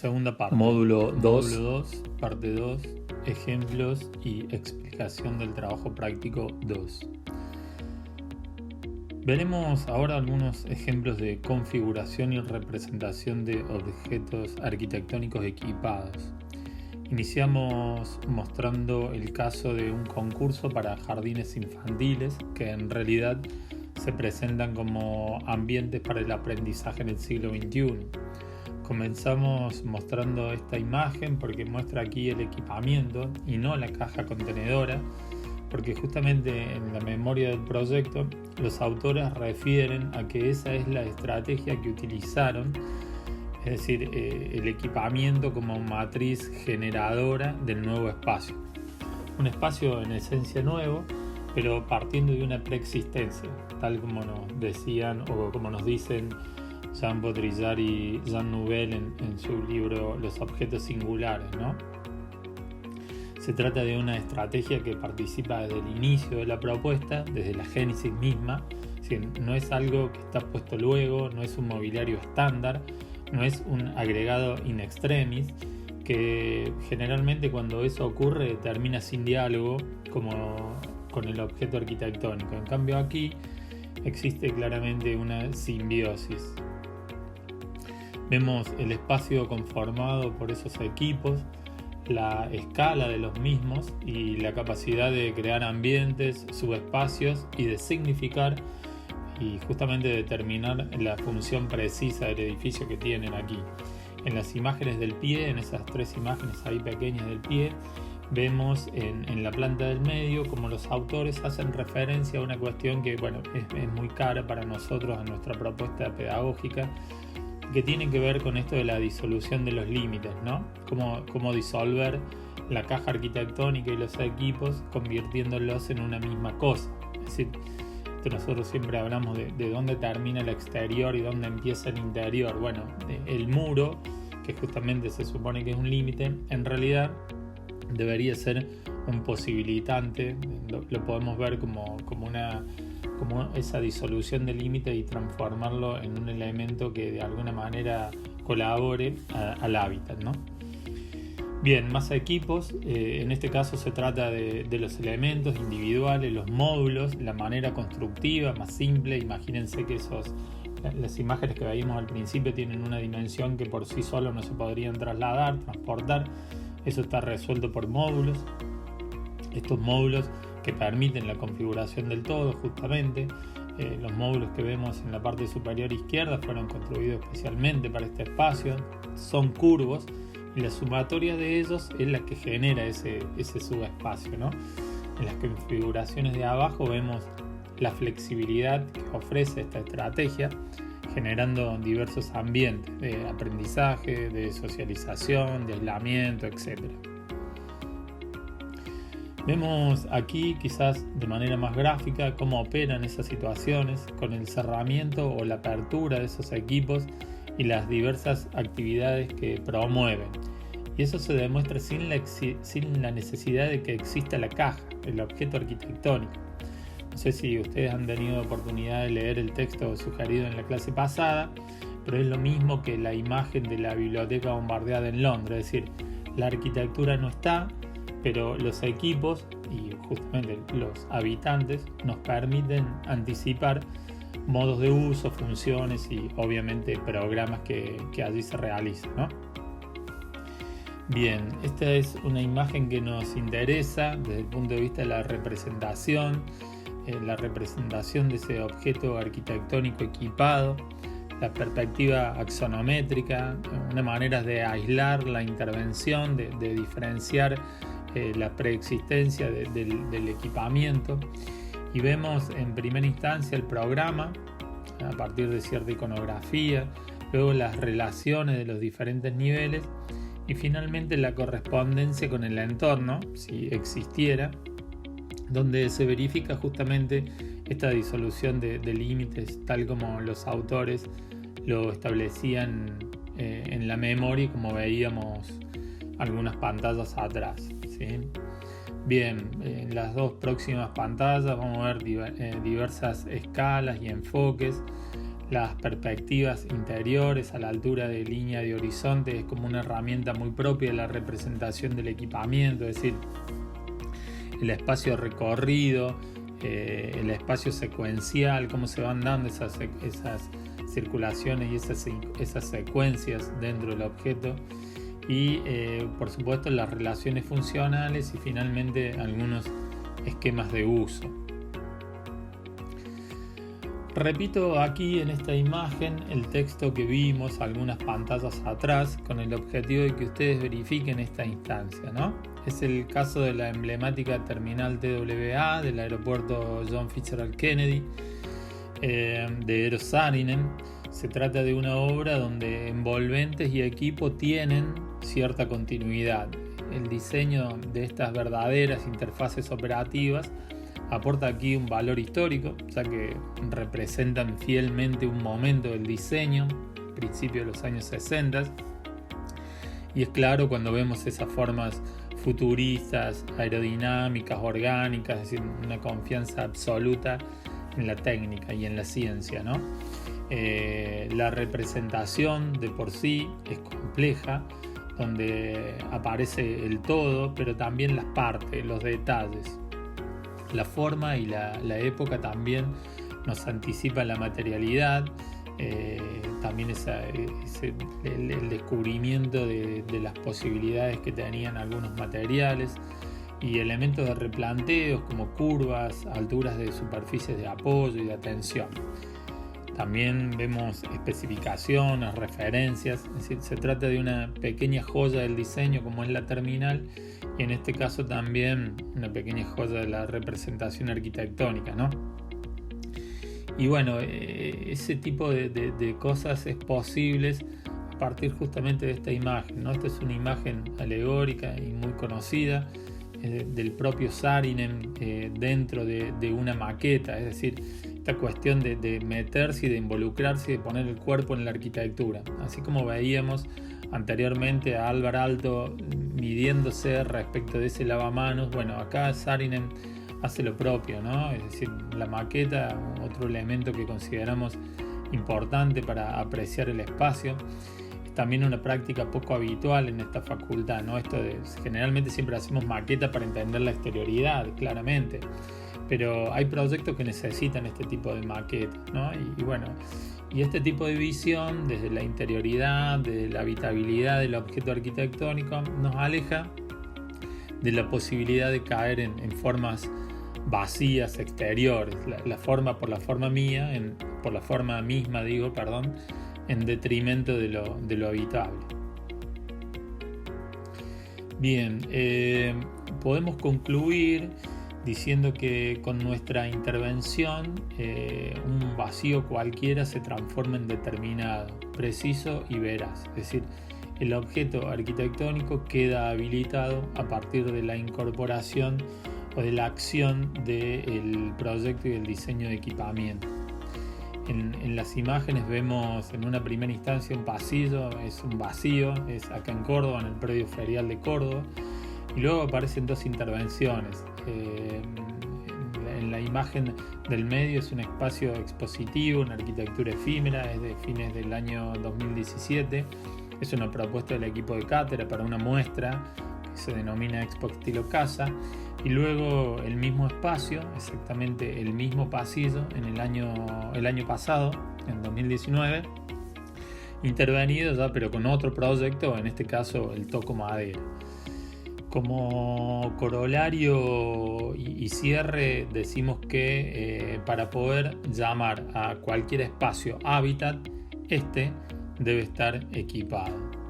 Segunda parte. Módulo 2. Módulo 2, parte 2, ejemplos y explicación del trabajo práctico 2. Veremos ahora algunos ejemplos de configuración y representación de objetos arquitectónicos equipados. Iniciamos mostrando el caso de un concurso para jardines infantiles que en realidad se presentan como ambientes para el aprendizaje en el siglo XXI. Comenzamos mostrando esta imagen porque muestra aquí el equipamiento y no la caja contenedora, porque justamente en la memoria del proyecto los autores refieren a que esa es la estrategia que utilizaron, es decir, el equipamiento como matriz generadora del nuevo espacio. Un espacio en esencia nuevo, pero partiendo de una preexistencia, tal como nos decían o como nos dicen Jean Baudrillard y Jean Nouvel en su libro Los objetos singulares, ¿no? Se trata de una estrategia que participa desde el inicio de la propuesta, desde la génesis misma. No es algo que está puesto luego, no es un mobiliario estándar, no es un agregado in extremis, que generalmente cuando eso ocurre termina sin diálogo como con el objeto arquitectónico. En cambio aquí existe claramente una simbiosis. Vemos el espacio conformado por esos equipos, la escala de los mismos y la capacidad de crear ambientes, subespacios y de significar y justamente determinar la función precisa del edificio que tienen aquí. En las imágenes del pie, en esas tres imágenes ahí pequeñas del pie, vemos en la planta del medio como los autores hacen referencia a una cuestión que es muy cara para nosotros en nuestra propuesta pedagógica, que tiene que ver con esto de la disolución de los límites, ¿no? Cómo disolver la caja arquitectónica y los equipos convirtiéndolos en una misma cosa. Es decir, nosotros siempre hablamos de dónde termina el exterior y dónde empieza el interior. Bueno, el muro, que justamente se supone que es un límite, en realidad debería ser un posibilitante. Lo podemos ver como esa disolución del límite y transformarlo en un elemento que de alguna manera colabore al hábitat, ¿no? Bien, más equipos. En este caso se trata de los elementos individuales, los módulos, la manera constructiva más simple. Imagínense que las imágenes que veíamos al principio tienen una dimensión que por sí solo no se podrían trasladar, transportar. Eso está resuelto por módulos. Estos módulos que permiten la configuración del todo, justamente. Los módulos que vemos en la parte superior izquierda fueron construidos especialmente para este espacio. Son curvos y la sumatoria de ellos es la que genera ese subespacio, ¿no? En las configuraciones de abajo vemos la flexibilidad que ofrece esta estrategia, generando diversos ambientes de aprendizaje, de socialización, de aislamiento, etc. Vemos aquí quizás de manera más gráfica cómo operan esas situaciones con el cerramiento o la apertura de esos equipos y las diversas actividades que promueven. Y eso se demuestra sin la necesidad de que exista la caja, el objeto arquitectónico. No sé si ustedes han tenido oportunidad de leer el texto sugerido en la clase pasada, pero es lo mismo que la imagen de la biblioteca bombardeada en Londres. Es decir, la arquitectura no está, pero los equipos y justamente los habitantes nos permiten anticipar modos de uso, funciones y obviamente programas que allí se realizan, ¿no? Bien, esta es una imagen que nos interesa desde el punto de vista de la representación de ese objeto arquitectónico equipado, la perspectiva axonométrica, una manera de aislar la intervención, de diferenciar la preexistencia del equipamiento. Y vemos en primera instancia el programa a partir de cierta iconografía, luego las relaciones de los diferentes niveles y finalmente la correspondencia con el entorno, si existiera, donde se verifica justamente esta disolución de límites tal como los autores lo establecían en la memoria, como veíamos algunas pantallas atrás, ¿sí? Bien, en las dos próximas pantallas vamos a ver diversas escalas y enfoques las perspectivas interiores a la altura de línea de horizonte es como una herramienta muy propia de la representación del equipamiento, es decir, el espacio recorrido, el espacio secuencial, cómo se van dando esas circulaciones y esas secuencias dentro del objeto, y por supuesto las relaciones funcionales y finalmente algunos esquemas de uso. Repito aquí en esta imagen el texto que vimos algunas pantallas atrás con el objetivo de que ustedes verifiquen esta instancia, ¿no? Es el caso de la emblemática terminal TWA del aeropuerto John Fitzgerald Kennedy de Eero Saarinen. Se trata de una obra donde envolventes y equipo tienen cierta continuidad. El diseño de estas verdaderas interfaces operativas aporta aquí un valor histórico, ya que representan fielmente un momento del diseño, principio de los años 60, y es claro cuando vemos esas formas futuristas, aerodinámicas, orgánicas, es decir, una confianza absoluta en la técnica y en la ciencia, ¿no? La representación de por sí es compleja, donde aparece el todo, pero también las partes, los detalles. La forma y la época también nos anticipa la materialidad, también el descubrimiento de las posibilidades que tenían algunos materiales y elementos de replanteos como curvas, alturas de superficies de apoyo y de atención. También vemos especificaciones, referencias, es decir, se trata de una pequeña joya del diseño como es la terminal, y en este caso también una pequeña joya de la representación arquitectónica, ¿no? Y bueno, ese tipo de cosas es posible a partir justamente de esta imagen, ¿no? Esta es una imagen alegórica y muy conocida del propio Saarinen dentro de una maqueta, es decir, esta cuestión de meterse y de involucrarse y de poner el cuerpo en la arquitectura, así como veíamos anteriormente a Alvar Aalto midiéndose respecto de ese lavamanos. Bueno, acá Saarinen hace lo propio, ¿no? Es decir, la maqueta, otro elemento que consideramos importante para apreciar el espacio. Es también una práctica poco habitual en esta facultad, ¿no? Generalmente siempre hacemos maqueta para entender la exterioridad, claramente, pero hay proyectos que necesitan este tipo de maqueta, ¿no? Y bueno, y este tipo de visión desde la interioridad, desde la habitabilidad del objeto arquitectónico, nos aleja de la posibilidad de caer en formas vacías exteriores, la forma por la forma misma, en detrimento de lo habitable. Bien, podemos concluir diciendo que con nuestra intervención un vacío cualquiera se transforma en determinado, preciso y veraz. Es decir, el objeto arquitectónico queda habilitado a partir de la incorporación o de la acción del proyecto y del diseño de equipamiento. En las imágenes vemos en una primera instancia un pasillo, es un vacío, es acá en Córdoba, en el predio ferial de Córdoba, y luego aparecen dos intervenciones. En la imagen del medio es un espacio expositivo, una arquitectura efímera, es de fines del año 2017. Es una propuesta del equipo de cátedra para una muestra que se denomina Expo Estilo Casa. Y luego el mismo espacio, exactamente el mismo pasillo en el año pasado, en 2019, intervenido ya pero con otro proyecto, en este caso el Toco Madera. Como corolario y cierre decimos que para poder llamar a cualquier espacio hábitat, este debe estar equipado.